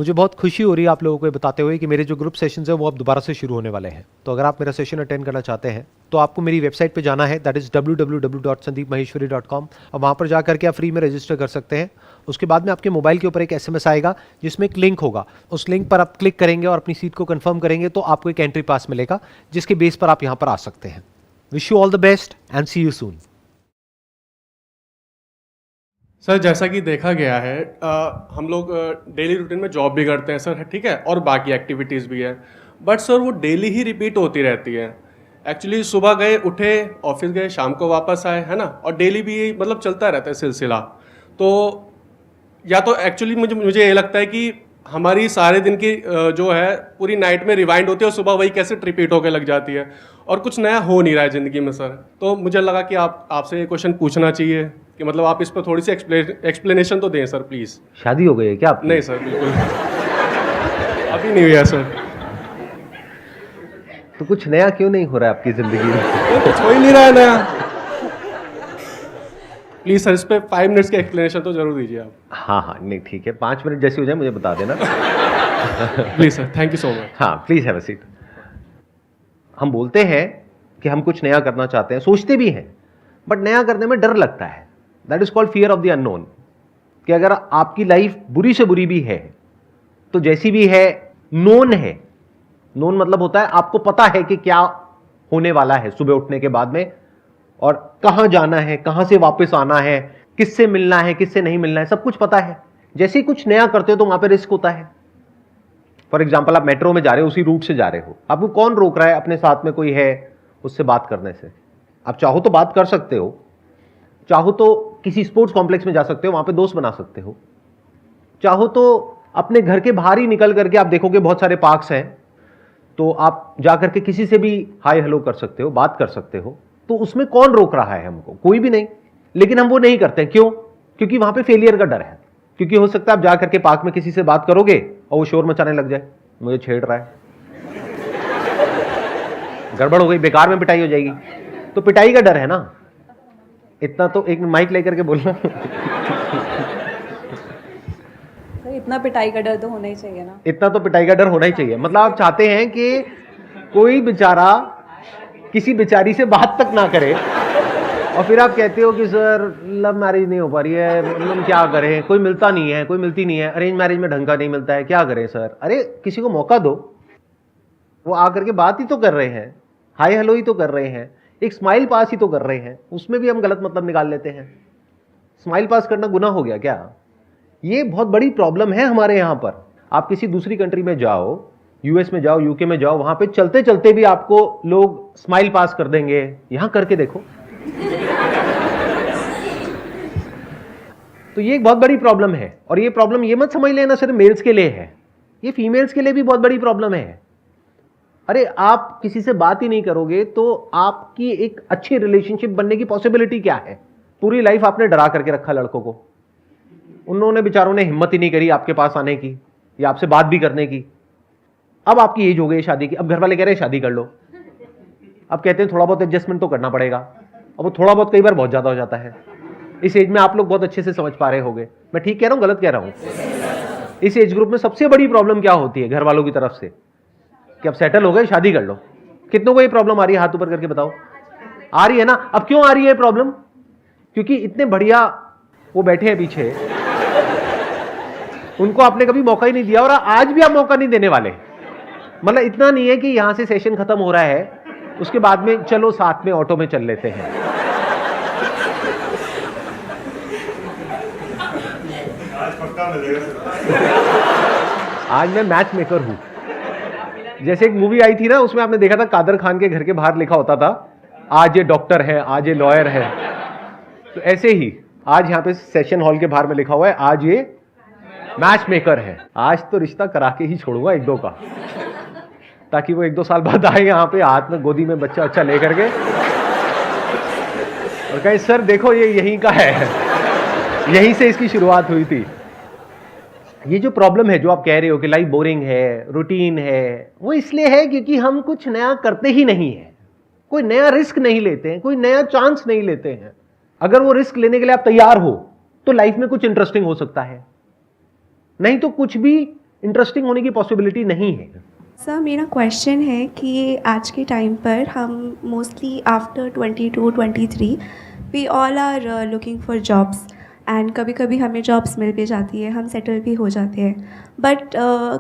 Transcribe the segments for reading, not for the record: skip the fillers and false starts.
मुझे बहुत खुशी हो रही है आप लोगों को ये बताते हुए कि मेरे जो ग्रुप सेशंस है वो अब दोबारा से शुरू होने वाले हैं। तो अगर आप मेरा सेशन अटेंड करना चाहते हैं तो आपको मेरी वेबसाइट पे जाना है, दैट इज़ www.sandeepmaheshwari.com। अब वहाँ पर जा करके आप फ्री में रजिस्टर कर सकते हैं। उसके बाद में आपके मोबाइल के ऊपर एक SMS आएगा जिसमें एक लिंक होगा। उस लिंक पर आप क्लिक करेंगे और अपनी सीट को कन्फर्म करेंगे तो आपको एक एंट्री पास मिलेगा जिसके बेस पर आप यहाँ पर आ सकते हैं। Wish you all the best and see you soon. Sir जैसा कि देखा गया है हम लोग डेली रूटीन में जॉब भी करते हैं सर, ठीक है, और बाकी एक्टिविटीज़ भी है, बट सर वो डेली ही रिपीट होती रहती है। एक्चुअली सुबह गए, उठे, ऑफिस गए, शाम को वापस आए, है ना, और डेली भी यही मतलब चलता रहता है सिलसिला। तो या तो एक्चुअली मुझे ये लगता है कि हमारी सारे दिन की जो है पूरी नाइट में रिवाइंड होती है और सुबह वही कैसे रिपीट होकर लग जाती है और कुछ नया हो नहीं रहा है ज़िंदगी में सर। तो मुझे लगा कि आपसे ये क्वेश्चन पूछना चाहिए कि मतलब आप इस पर थोड़ी सी एक्सप्लेनेशन तो दें सर प्लीज़। शादी हो गई है क्या आपकी? नहीं सर, बिल्कुल अभी नहीं हुआ सर। तो कुछ नया क्यों नहीं हो रहा है आपकी जिंदगी में? कुछ हो ही नहीं रहा है नया। प्लीज़ सर इस पर 5 मिनट्स की एक्सप्लेनेशन तो जरूर दीजिए आप। हाँ, नहीं ठीक है, 5 मिनट जैसी हो जाए मुझे बता देना। Please sir, thank you so much. हाँ, प्लीज हैव अ सीट। हम बोलते हैं कि हम कुछ नया करना चाहते हैं, सोचते भी हैं, बट नया करने में डर लगता है। That is called fear of the unknown. कि अगर आपकी लाइफ बुरी से बुरी भी है तो जैसी भी है, नोन है। नोन मतलब होता है आपको पता है कि क्या होने वाला है सुबह उठने के बाद में, और कहां जाना है, कहां से वापस आना है, किससे मिलना है, किससे नहीं मिलना है, सब कुछ पता है। जैसे ही कुछ नया करते हो तो वहां पे रिस्क होता है। फॉर एग्जाम्पल आप मेट्रो में जा रहे हो, उसी रूट से जा रहे हो, आपको कौन रोक रहा है? अपने साथ में कोई है उससे बात करने से। आप चाहो तो बात कर सकते हो, चाहो तो किसी स्पोर्ट्स कॉम्प्लेक्स में जा सकते हो, वहां पे दोस्त बना सकते हो, चाहो तो अपने घर के बाहर ही निकल करके आप देखोगे बहुत सारे पार्क्स हैं, तो आप जा करके किसी से भी हाय हेलो कर सकते हो, बात कर सकते हो। तो उसमें कौन रोक रहा है हमको? कोई भी नहीं। लेकिन हम वो नहीं करते। क्यों? क्योंकि वहां पे फेलियर का डर है। क्योंकि हो सकता है आप जा करके पार्क में किसी से बात करोगे और वो शोर मचाने लग जाए, मुझे छेड़ रहा है, गड़बड़ हो गई, बेकार में पिटाई हो जाएगी। तो पिटाई का डर है ना। इतना तो एक माइक लेकर के बोलना। सर इतना पिटाई का डर तो होना ही चाहिए ना। इतना तो पिटाई का डर होना ही चाहिए। मतलब आप चाहते हैं कि कोई बेचारा किसी बेचारी से बात तक ना करे, और फिर आप कहते हो कि सर लव मैरिज नहीं हो पा रही है, मतलब क्या करें, कोई मिलता नहीं है, कोई मिलती नहीं है, अरेंज मैरिज में ढंग का नहीं मिलता है, क्या करें सर? अरे किसी को मौका दो, वो आकर के बात ही तो कर रहे हैं, हाय हेलो ही तो कर रहे हैं, एक स्माइल पास ही तो कर रहे हैं, उसमें भी हम गलत मतलब निकाल लेते हैं। स्माइल पास करना गुनाह हो गया क्या? ये बहुत बड़ी प्रॉब्लम है हमारे यहां पर। आप किसी दूसरी कंट्री में जाओ, यूएस में जाओ, यूके में जाओ, वहां पे चलते चलते भी आपको लोग स्माइल पास कर देंगे। यहां करके देखो। तो ये एक बहुत बड़ी प्रॉब्लम है, और ये प्रॉब्लम ये मत समझ लेना सिर्फ मेल्स के लिए है, ये फीमेल्स के लिए भी बहुत बड़ी प्रॉब्लम है। अरे आप किसी से बात ही नहीं करोगे तो आपकी एक अच्छी रिलेशनशिप बनने की पॉसिबिलिटी क्या है? पूरी लाइफ आपने डरा करके रखा लड़कों को, उन्होंने बेचारों ने हिम्मत ही नहीं करी आपके पास आने की या आपसे बात भी करने की। अब आपकी एज हो गई शादी की, अब घर वाले कह रहे हैं शादी कर लो। अब कहते हैं थोड़ा बहुत एडजस्टमेंट तो करना पड़ेगा। अब वो थोड़ा बहुत कई बार बहुत ज्यादा हो जाता है। इस एज में आप लोग बहुत अच्छे से समझ पा रहे होंगे, मैं ठीक कह रहा हूं गलत कह रहा हूं? इस एज ग्रुप में सबसे बड़ी प्रॉब्लम क्या होती है घर वालों की तरफ से? कि अब सेटल हो गए, शादी कर लो। कितनों को ये प्रॉब्लम आ रही है? हाथ ऊपर करके बताओ। आ रही है ना? अब क्यों आ रही है प्रॉब्लम? क्योंकि इतने बढ़िया वो बैठे हैं पीछे, उनको आपने कभी मौका ही नहीं दिया, और आज भी आप मौका नहीं देने वाले। मतलब इतना नहीं है कि यहां से सेशन खत्म हो रहा है, उसके बाद में चलो साथ में ऑटो में चल लेते हैं। आज पक्का मिलेगा। आज मैं मैच मेकर हूं। जैसे एक मूवी आई थी ना, उसमें आपने देखा था कादर खान के घर के बाहर लिखा होता था आज ये डॉक्टर है, आज ये लॉयर है। तो ऐसे ही आज यहां पे सेशन हॉल के बाहर में लिखा हुआ है आज ये मैच मेकर है। आज तो रिश्ता करा के ही छोड़ूंगा एक दो का, ताकि वो 1-2 साल बाद आए यहाँ पे हाथ में गोदी में बच्चा अच्छा लेकर के और कहे सर देखो ये यहीं का है, यहीं से इसकी शुरुआत हुई थी। ये जो प्रॉब्लम है जो आप कह रहे हो कि लाइफ बोरिंग है, रूटीन है, वो इसलिए है क्योंकि हम कुछ नया करते ही नहीं है, कोई नया रिस्क नहीं लेते हैं, कोई नया चांस नहीं लेते हैं। अगर वो रिस्क लेने के लिए आप तैयार हो तो लाइफ में कुछ इंटरेस्टिंग हो सकता है, नहीं तो कुछ भी इंटरेस्टिंग होने की पॉसिबिलिटी नहीं है। सर मेरा क्वेश्चन है कि आज के टाइम पर हम mostly after 22-23 we all are looking for jobs and कभी कभी हमें जॉब्स मिल भी जाती है, हम सेटल भी हो जाते हैं, बट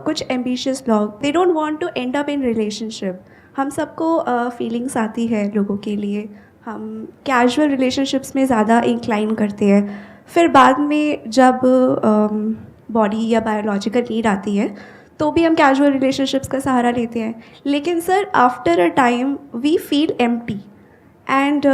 कुछ एम्बिशियस लोग they don't want to end up in relationship. हम सबको फीलिंग्स आती है लोगों के लिए, हम कैजुअल रिलेशनशिप्स में ज़्यादा इंक्लाइन करते हैं, फिर बाद में जब बॉडी या बायोलॉजिकल नीड आती है तो भी हम कैजुअल रिलेशनशिप्स का सहारा लेते हैं। लेकिन sir after a time we feel empty and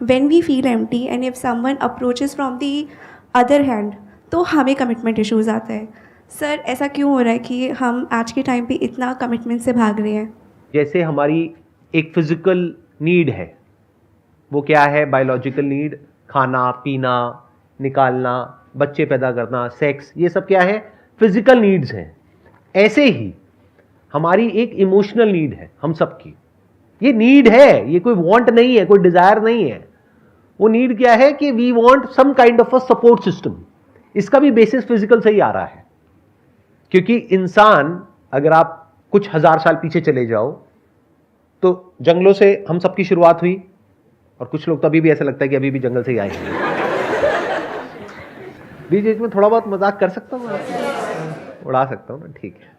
when we feel empty and if someone approaches from the other hand तो हमें कमिटमेंट इश्यूज आता है। सर ऐसा क्यों हो रहा है कि हम आज के टाइम पे इतना कमिटमेंट से भाग रहे हैं? जैसे हमारी एक फिजिकल नीड है, वो क्या है? बायोलॉजिकल नीड, खाना पीना, निकालना, बच्चे पैदा करना, सेक्स, ये सब क्या है? फिजिकल नीड्स हैं। ऐसे ही हमारी एक इमोशनल नीड है हम सबकी। ये नीड है, ये कोई वांट नहीं है, कोई डिजायर नहीं है। वो नीड क्या है कि we want some kind of a support system. इसका भी बेसिस फिजिकल से ही आ रहा है, क्योंकि इंसान, अगर आप कुछ हजार साल पीछे चले जाओ तो जंगलों से हम सबकी शुरुआत हुई, और कुछ लोग तो अभी भी ऐसा लगता है कि अभी भी जंगल से ही आए हैं। बीच बीच में थोड़ा बहुत मजाक कर सकता हूँ, उड़ा सकता हूँ ना, ठीक है।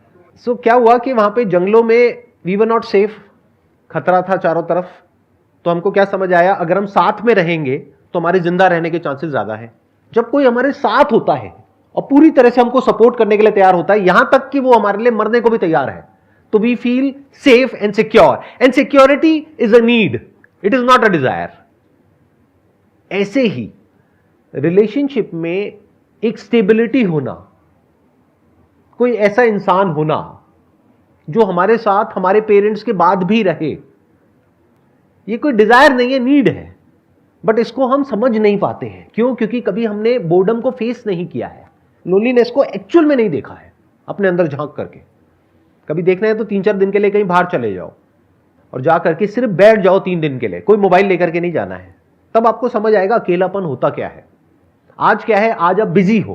सो क्या हुआ कि वहां पे जंगलों में वी वर नॉट सेफ, खतरा था चारों तरफ। तो हमको क्या समझ आया, अगर हम साथ में रहेंगे तो हमारे जिंदा रहने के चांसेस ज्यादा है। जब कोई हमारे साथ होता है और पूरी तरह से हमको सपोर्ट करने के लिए तैयार होता है, यहां तक कि वो हमारे लिए मरने को भी तैयार है, तो we feel safe and secure. And security is a need, it is not a desire. ऐसे ही रिलेशनशिप में एक स्टेबिलिटी होना, कोई ऐसा इंसान होना जो हमारे साथ हमारे पेरेंट्स के बाद भी रहे, ये कोई डिजायर नहीं है, नीड है। बट इसको हम समझ नहीं पाते हैं। क्यों? क्योंकि कभी हमने बोर्डम को फेस नहीं किया है, लोनलीनेस को एक्चुअल में नहीं देखा है अपने अंदर झांक करके। कभी देखना है तो 3-4 दिन के लिए कहीं बाहर चले जाओ और जा करके सिर्फ बैठ जाओ 3 दिन के लिए, कोई मोबाइल लेकर के नहीं जाना है। तब आपको समझ आएगा अकेलापन होता क्या है। आज क्या है? आज आप बिजी हो।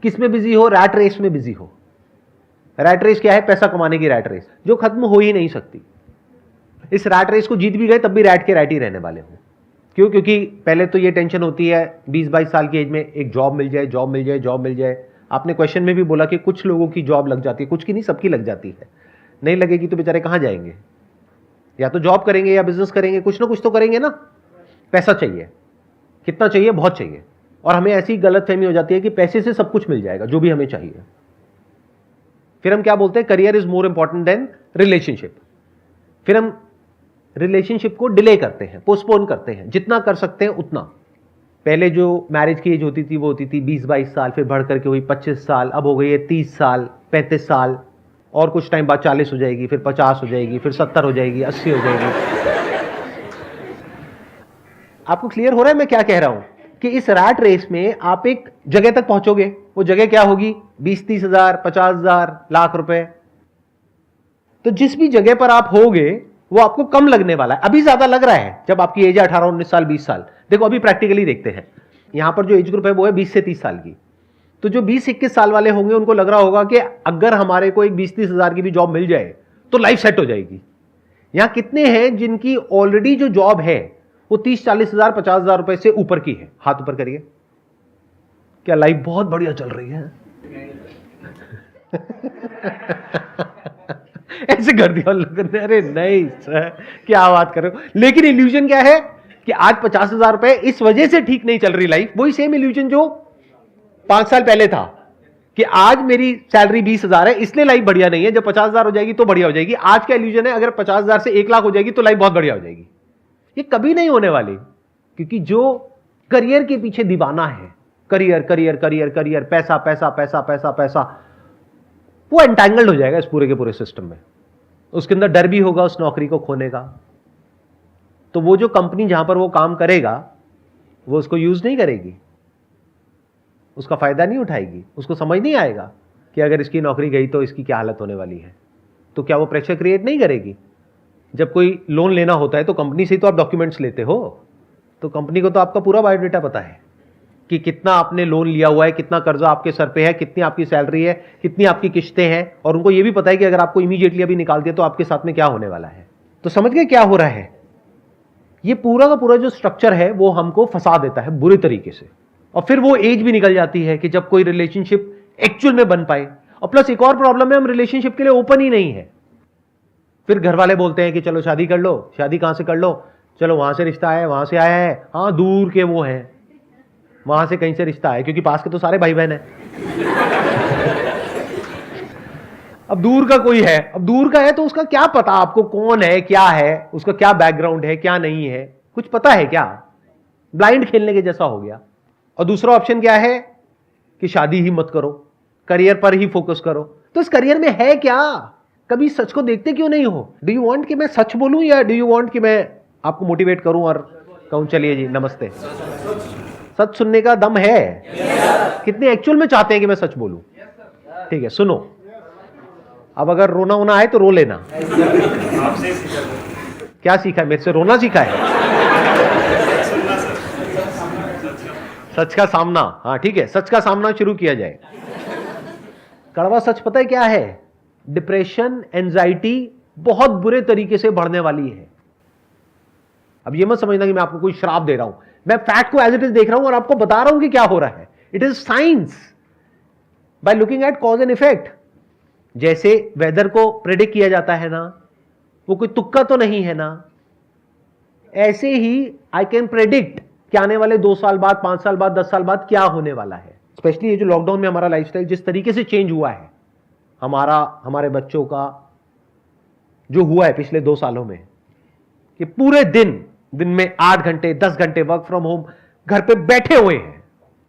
किस में बिजी हो? रैट रेस में बिजी हो। रैट रेस क्या है? पैसा कमाने की रैट रेस, जो खत्म हो ही नहीं सकती। इस रैट रेस को जीत भी गए तब भी रैट के रैट ही रहने वाले हो। क्यों? क्योंकि पहले तो ये टेंशन होती है 20-22 साल की एज में एक जॉब मिल जाए, जॉब मिल जाए, जॉब मिल जाए। आपने क्वेश्चन में भी बोला कि कुछ लोगों की जॉब लग जाती है, कुछ की नहीं, सबकी लग जाती है। नहीं लगेगी तो बेचारे कहां जाएंगे? या तो जॉब करेंगे या बिजनेस करेंगे, कुछ ना कुछ तो करेंगे ना। पैसा चाहिए, कितना चाहिए? बहुत चाहिए। और हमें ऐसी गलतफहमी हो जाती है कि पैसे से सब कुछ मिल जाएगा जो भी हमें चाहिए। फिर हम क्या बोलते हैं? Career is more important than relationship. फिर हम रिलेशनशिप को डिले करते हैं, पोस्टपोन करते हैं, जितना कर सकते हैं उतना। पहले जो मैरिज की एज होती थी वो होती थी 20-22 साल, फिर बढ़ करके हुई 25 साल, अब हो गई है 30 साल, 35 साल, और कुछ टाइम बाद 40 हो जाएगी, फिर 50 हो जाएगी, फिर 70 हो जाएगी, 80 हो जाएगी। आपको क्लियर हो रहा है मैं क्या कह रहा हूं? कि इस रैट रेस में आप एक जगह तक पहुंचोगे। वो जगह क्या होगी? 20-30 हजार, 50 हजार, लाख रुपए। तो जिस भी जगह पर आप होगे वो आपको कम लगने वाला है। अभी ज्यादा लग रहा है जब आपकी एज है 18-19 साल, 20 साल। देखो अभी प्रैक्टिकली देखते हैं, यहां पर जो एज ग्रुप है वो है 20 से 30 साल की। तो जो 20-21 साल वाले होंगे उनको लग रहा होगा कि अगर हमारे को एक 20-30 हजार की भी जॉब मिल जाए तो लाइफ सेट हो जाएगी। यहां कितने हैं जिनकी ऑलरेडी जो जॉब है वो 30-40 हजार, 50 हजार रुपए से ऊपर की है? हाथ ऊपर करिए। क्या लाइफ बहुत बढ़िया चल रही है? ऐसे कर दिया लोगों ने, अरे नहीं सर क्या बात कर रहे हो। लेकिन इल्यूजन क्या है कि आज 50 हजार रुपए इस वजह से ठीक नहीं चल रही लाइफ। वही सेम इल्यूजन जो 5 साल पहले था कि आज मेरी सैलरी 20 हजार है इसलिए लाइफ बढ़िया नहीं है, जब 50 हजार हो जाएगी तो बढ़िया हो जाएगी। आज का इल्यूजन है अगर 50 हजार से 1 लाख हो जाएगी तो लाइफ बहुत बढ़िया हो जाएगी। ये कभी नहीं होने वाली, क्योंकि जो करियर के पीछे दीवाना है, करियर करियर करियर करियर, पैसा पैसा पैसा पैसा पैसा, वो एंटैंगल्ड हो जाएगा इस पूरे के पूरे सिस्टम में। उसके अंदर डर भी होगा उस नौकरी को खोने का। तो वो जो कंपनी जहां पर वो काम करेगा वो उसको यूज नहीं करेगी, उसका फायदा नहीं उठाएगी, उसको समझ नहीं आएगा कि अगर इसकी नौकरी गई तो इसकी क्या हालत होने वाली है। तो क्या वो प्रेशर क्रिएट नहीं करेगी? जब कोई लोन लेना होता है तो कंपनी से ही तो आप डॉक्यूमेंट्स लेते हो, तो कंपनी को तो आपका पूरा बायोडेटा पता है कि कितना आपने लोन लिया हुआ है, कितना कर्जा आपके सर पे है, कितनी आपकी सैलरी है, कितनी आपकी किस्तें हैं, और उनको ये भी पता है कि अगर आपको इमीडिएटली अभी निकाल दिया तो आपके साथ में क्या होने वाला है। तो समझ गए क्या हो रहा है? ये पूरा का पूरा जो स्ट्रक्चर है वो हमको फंसा देता है बुरी तरीके से, और फिर वो एज भी निकल जाती है कि जब कोई रिलेशनशिप एक्चुअल में बन पाए। और प्लस एक और प्रॉब्लम है, हम रिलेशनशिप के लिए ओपन ही नहीं है। फिर घर वाले बोलते हैं कि चलो शादी कर लो। शादी कहां से कर लो? चलो वहां से रिश्ता है, वहां से आया है, हाँ दूर के वो हैं, वहां से कहीं से रिश्ता है, क्योंकि पास के तो सारे भाई बहन हैं। अब दूर का कोई है, अब दूर का है तो उसका क्या पता आपको कौन है, क्या है, उसका क्या बैकग्राउंड है, क्या नहीं है, कुछ पता है क्या? ब्लाइंड खेलने के जैसा हो गया। और दूसरा ऑप्शन क्या है कि शादी ही मत करो, करियर पर ही फोकस करो। तो इस करियर में है क्या? कभी सच को देखते क्यों नहीं हो? डू यू वांट कि मैं सच बोलूं, या डू यू वांट कि मैं आपको मोटिवेट करूं और कहूं चलिए जी नमस्ते? सच सुनने का दम है? कितने एक्चुअल में चाहते हैं कि मैं सच बोलूं? ठीक है, सुनो। अब अगर रोना होना आए तो रो लेना। आपसे सीखा सर। क्या सीखा है? मेरे से रोना सीखा है? सुनना सर। सच का सामना। हाँ ठीक है, सच का सामना शुरू किया जाए। कड़वा सच पता है क्या है? डिप्रेशन, एंजाइटी बहुत बुरे तरीके से बढ़ने वाली है। अब ये मत समझना कि मैं आपको कोई श्राप दे रहा हूं, मैं फैक्ट को एज इट इज देख रहा हूं और आपको बता रहा हूं कि क्या हो रहा है। It is science by looking at cause and effect. जैसे वेदर को प्रेडिक्ट किया जाता है ना, वो कोई तुक्का तो नहीं है ना, ऐसे ही आई कैन प्रेडिक्ट कि आने वाले 2 साल बाद, 5 साल बाद, 10 साल बाद क्या होने वाला है। स्पेशली ये जो लॉकडाउन में हमारा लाइफस्टाइल जिस तरीके से चेंज हुआ है, हमारे बच्चों का जो हुआ है पिछले 2 सालों में, कि पूरे दिन में 8 घंटे 10 घंटे वर्क फ्रॉम होम घर पे बैठे हुए हैं,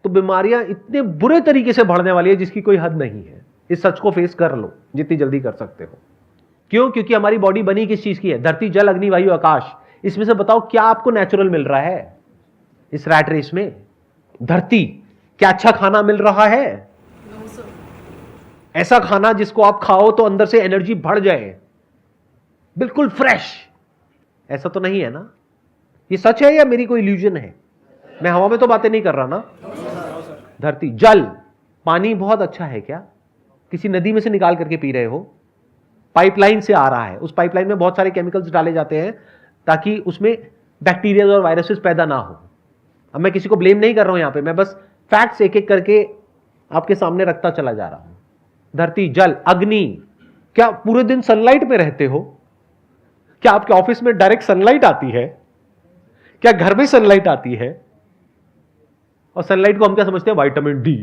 तो बीमारियां इतने बुरे तरीके से बढ़ने वाली है जिसकी कोई हद नहीं है। इस सच को फेस कर लो जितनी जल्दी कर सकते हो। क्यों? क्योंकि हमारी बॉडी बनी किस चीज की है? धरती, जल, अग्नि, वायु, आकाश। इसमें से बताओ क्या आपको नेचुरल मिल रहा है इस रैट रेस में? धरती, क्या अच्छा खाना मिल रहा है? ऐसा खाना जिसको आप खाओ तो अंदर से एनर्जी बढ़ जाए, बिल्कुल फ्रेश, ऐसा तो नहीं है ना? ये सच है या मेरी कोई इल्यूजन है? मैं हवा में तो बातें नहीं कर रहा ना। धरती, जल, पानी बहुत अच्छा है क्या? किसी नदी में से निकाल करके पी रहे हो? पाइपलाइन से आ रहा है, उस पाइपलाइन में बहुत सारे केमिकल्स डाले जाते हैं ताकि उसमें बैक्टीरिया और वायरसेस पैदा ना हो। अब मैं किसी को ब्लेम नहीं कर रहा हूं यहां पे, मैं बस फैक्ट्स एक एक करके आपके सामने रखता चला जा रहा हूं। धरती, जल, अग्नि, क्या पूरे दिन सनलाइट में रहते हो? क्या आपके ऑफिस में डायरेक्ट सनलाइट आती है? क्या घर में सनलाइट आती है? और सनलाइट को हम क्या समझते हैं? Vitamin D.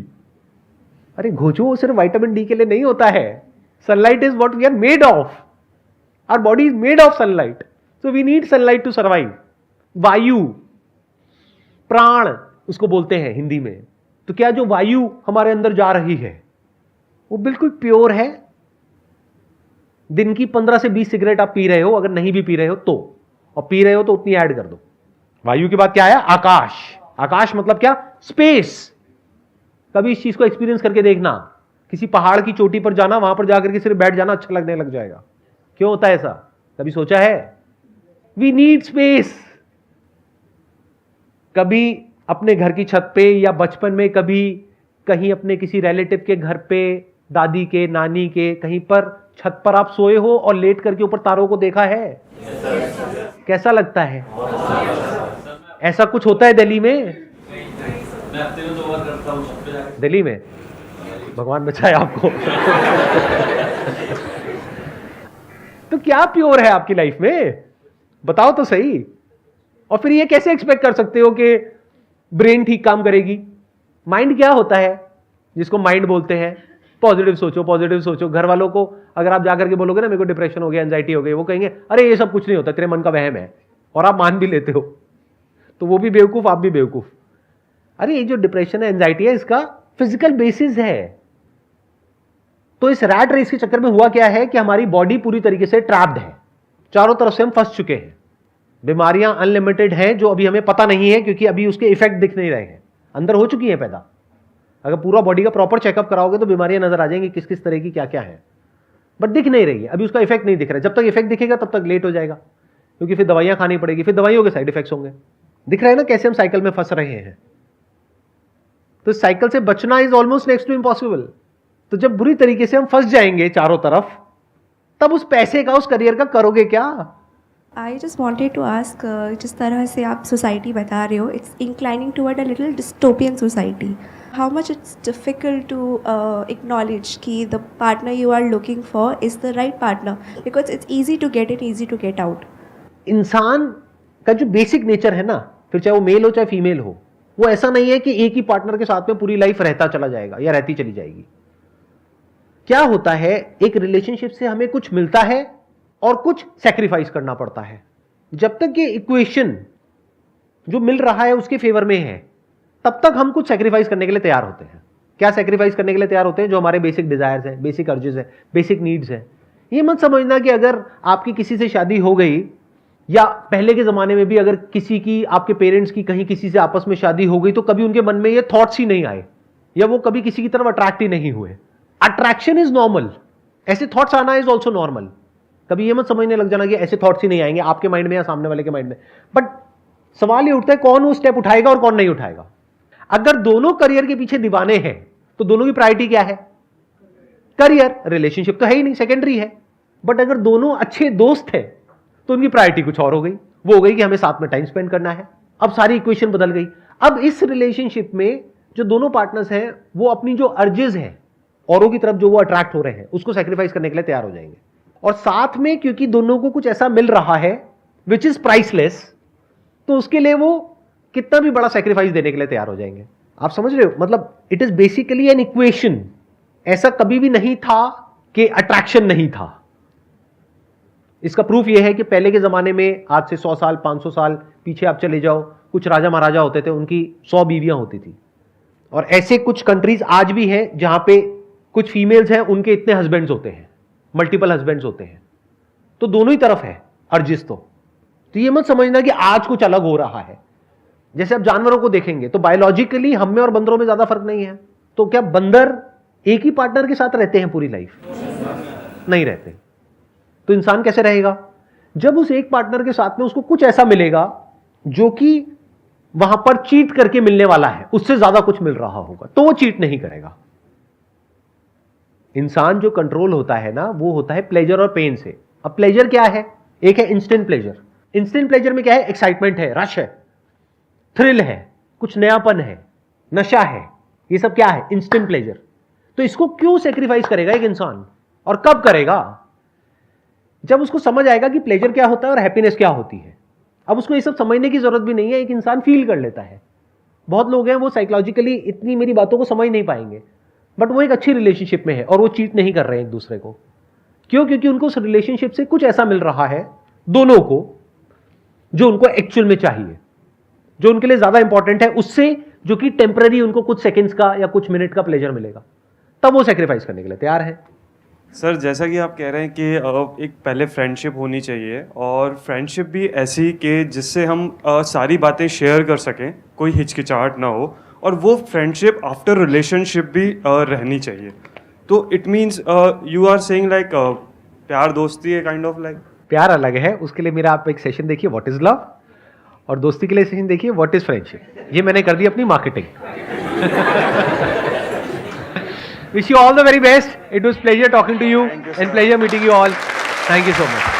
अरे घोचो, सिर्फ विटामिन डी के लिए नहीं होता है। Sunlight is what we are made of. Our body is made of sunlight, so we need sunlight to survive. वायु, प्राण उसको बोलते हैं हिंदी में। तो क्या जो वायु हमारे अंदर जा रही है वो बिल्कुल प्योर है? दिन की 15 से 20 सिगरेट आप पी रहे हो, अगर नहीं भी पी रहे हो तो, और पी रहे हो तो उतनी ऐड कर दो। वायु के बाद क्या आया? आकाश। आकाश मतलब क्या? स्पेस। कभी इस चीज को एक्सपीरियंस करके देखना, किसी पहाड़ की चोटी पर जाना, वहां पर जाकर के सिर्फ बैठ जाना अच्छा लगने लग जाएगा। क्यों होता है ऐसा? कभी सोचा है? We need space. कभी अपने घर की छत पे या बचपन में कभी कहीं अपने किसी रिलेटिव के घर पे, दादी के, नानी के, कहीं पर छत पर आप सोए हो और लेट करके ऊपर तारों को देखा है? कैसा लगता है? ऐसा कुछ होता है दिल्ली में? दिल्ली में भगवान बचाए आपको। तो क्या प्योर है आपकी लाइफ में? बताओ तो सही। और फिर ये कैसे एक्सपेक्ट कर सकते हो कि ब्रेन ठीक काम करेगी? माइंड क्या होता है जिसको माइंड बोलते हैं? पॉजिटिव सोचो, पॉजिटिव सोचो। घर वालों को अगर आप जाकर के बोलोगे ना मेरे को डिप्रेशन हो गया, एंजाइटी हो गई, वो कहेंगे अरे ये सब कुछ नहीं होता, तेरे मन का वहम है, और आप मान भी लेते हो। तो वो भी बेवकूफ, आप भी बेवकूफ। अरे ये जो डिप्रेशन है, एंजाइटी है, इसका फिजिकल बेसिस है। तो इस रैट रेस के चक्कर में हुआ क्या है कि हमारी बॉडी पूरी तरीके से ट्रैप्ड है, चारों तरफ से हम फंस चुके हैं। बीमारियां अनलिमिटेड हैं जो अभी हमें पता नहीं है, क्योंकि अभी उसके इफेक्ट दिख नहीं रहे हैं, अंदर हो चुकी है पैदा। अगर पूरा बॉडी का प्रॉपर चेकअप कराओगे तो बीमारियां नजर आ जाएंगी किस किस तरह की, क्या क्या है, बट दिख नहीं रही है अभी, उसका इफेक्ट नहीं दिख रहा है। जब तक इफेक्ट दिखेगा तब तक लेट हो जाएगा, क्योंकि फिर दवाइयां खानी पड़ेगी, फिर दवाइयों के साइड इफेक्ट्स होंगे। दिख रहा है ना कैसे हम साइकिल में फंस रहे हैं। तो इस साइकिल से बचना is almost next to impossible. तो जब बुरी तरीके से हम फंस जाएंगे चारों तरफ, तब उस पैसे का, उस करियर का करोगे क्या? I just wanted to ask, जिस तरह से आप सोसाइटी बता रहे हो, it's inclining toward a little dystopian society. How much it's difficult to acknowledge कि the partner you are looking for is the right partner, because it's easy to get it, easy to get out. इंसान का जो basic nature है ना, फिर चाहे वो mail हो चाहे फीमेल हो, वो ऐसा नहीं है कि एक ही पार्टनर के साथ में पूरी लाइफ रहता चला जाएगा या रहती चली जाएगी। क्या होता है, एक रिलेशनशिप से हमें कुछ मिलता है और कुछ सैक्रिफाइस करना पड़ता है। जब तक ये इक्वेशन जो मिल रहा है उसके फेवर में है, तब तक हम कुछ सैक्रिफाइस करने के लिए तैयार होते हैं। क्या सैक्रिफाइस करने के लिए तैयार होते हैं? जो हमारे बेसिक डिजायर्स हैं, बेसिक अर्जेस हैं, बेसिक नीड्स हैं। ये मत समझना कि अगर आपकी किसी से शादी हो गई, या पहले के जमाने में भी अगर किसी की, आपके पेरेंट्स की कहीं किसी से आपस में शादी हो गई, तो कभी उनके मन में ये थॉट्स ही नहीं आए, या वो कभी किसी की तरफ अट्रैक्ट ही नहीं हुए। अट्रैक्शन इज नॉर्मल, ऐसे थॉट्स आना इज ऑल्सो नॉर्मल। कभी ये मत समझने लग जाना कि ऐसे थॉट्स ही नहीं आएंगे आपके माइंड में या सामने वाले के माइंड में। बट सवाल ये उठता है, कौन वो स्टेप उठाएगा और कौन नहीं उठाएगा। अगर दोनों करियर के पीछे दीवाने हैं, तो दोनों की प्रायोरिटी क्या है? करियर। रिलेशनशिप तो है ही नहीं, सेकेंडरी है। बट अगर दोनों अच्छे दोस्त हैं, तो उनकी प्रायोरिटी कुछ और हो गई। वो हो गई कि हमें साथ में टाइम स्पेंड करना है। अब सारी इक्वेशन बदल गई। अब इस रिलेशनशिप में जो दोनों पार्टनर्स हैं, वो अपनी जो अर्जेस हैं, औरों की तरफ जो वो अट्रैक्ट हो रहे हैं, उसको सैक्रिफाइस करने के लिए तैयार हो जाएंगे। और साथ में क्योंकि दोनों को कुछ ऐसा मिल रहा है विच इज प्राइसलेस, तो उसके लिए वो कितना भी बड़ा सैक्रिफाइस देने के लिए तैयार हो जाएंगे। आप समझ रहे हो? मतलब it is basically an equation. ऐसा कभी भी नहीं था कि अट्रैक्शन नहीं था। इसका प्रूफ यह है कि पहले के जमाने में, आज से 100 साल 500 साल पीछे आप चले जाओ, कुछ राजा महाराजा होते थे, उनकी 100 बीवियां होती थी। और ऐसे कुछ कंट्रीज आज भी हैं जहां पे कुछ फीमेल्स हैं, उनके इतने हस्बैंड्स होते हैं, मल्टीपल हस्बैंड्स होते हैं। तो दोनों ही तरफ है अर्जिस। तो ये मत समझना कि आज कुछ अलग हो रहा है। जैसे आप जानवरों को देखेंगे तो बायोलॉजिकली हम में और बंदरों में ज्यादा फर्क नहीं है। तो क्या बंदर एक ही पार्टनर के साथ रहते हैं पूरी लाइफ? नहीं रहते। तो इंसान कैसे रहेगा? जब उस एक पार्टनर के साथ में उसको कुछ ऐसा मिलेगा जो कि वहां पर चीट करके मिलने वाला है, उससे ज्यादा कुछ मिल रहा होगा, तो वो चीट नहीं करेगा। इंसान जो कंट्रोल होता है ना, वो होता है प्लेजर और पेन से। अब प्लेजर क्या है? एक है इंस्टेंट प्लेजर। इंस्टेंट प्लेजर में क्या है? एक्साइटमेंट है, रश है, थ्रिल है, कुछ नयापन है, नशा है। ये सब क्या है? Instant pleasure. तो इसको क्यों सेक्रीफाइस करेगा एक इंसान, और कब करेगा? जब उसको समझ आएगा कि प्लेजर क्या होता है और हैप्पीनेस क्या होती है। अब उसको ये सब समझने की जरूरत भी नहीं है, एक इंसान फील कर लेता है। बहुत लोग हैं वो साइकोलॉजिकली इतनी मेरी बातों को समझ नहीं पाएंगे, बट वो एक अच्छी रिलेशनशिप में है और वो चीट नहीं कर रहे हैं एक दूसरे को। क्यों? क्योंकि उनको उस रिलेशनशिप से कुछ ऐसा मिल रहा है दोनों को जो उनको एक्चुअल में चाहिए, जो उनके लिए ज्यादा इंपॉर्टेंट है उससे, जो कि टेम्पररी उनको कुछ सेकेंड्स का या कुछ मिनट का प्लेजर मिलेगा। तब वो सेक्रीफाइस करने के लिए तैयार है। सर, जैसा कि आप कह रहे हैं कि एक पहले फ्रेंडशिप होनी चाहिए, और फ्रेंडशिप भी ऐसी कि जिससे हम सारी बातें शेयर कर सकें, कोई हिचकिचाहट ना हो, और वो फ्रेंडशिप आफ्टर रिलेशनशिप भी रहनी चाहिए। तो it means you are saying like प्यार दोस्ती है काइंड ऑफ लाइक। प्यार अलग है, उसके लिए मेरा आप एक सेशन देखिए व्हाट इज लव, और दोस्ती के लिए सेशन देखिए व्हाट इज फ्रेंडशिप। ये मैंने कर दी अपनी marketing. Wish you all the very best. It was pleasure talking to you and pleasure meeting you all. Thank you so much.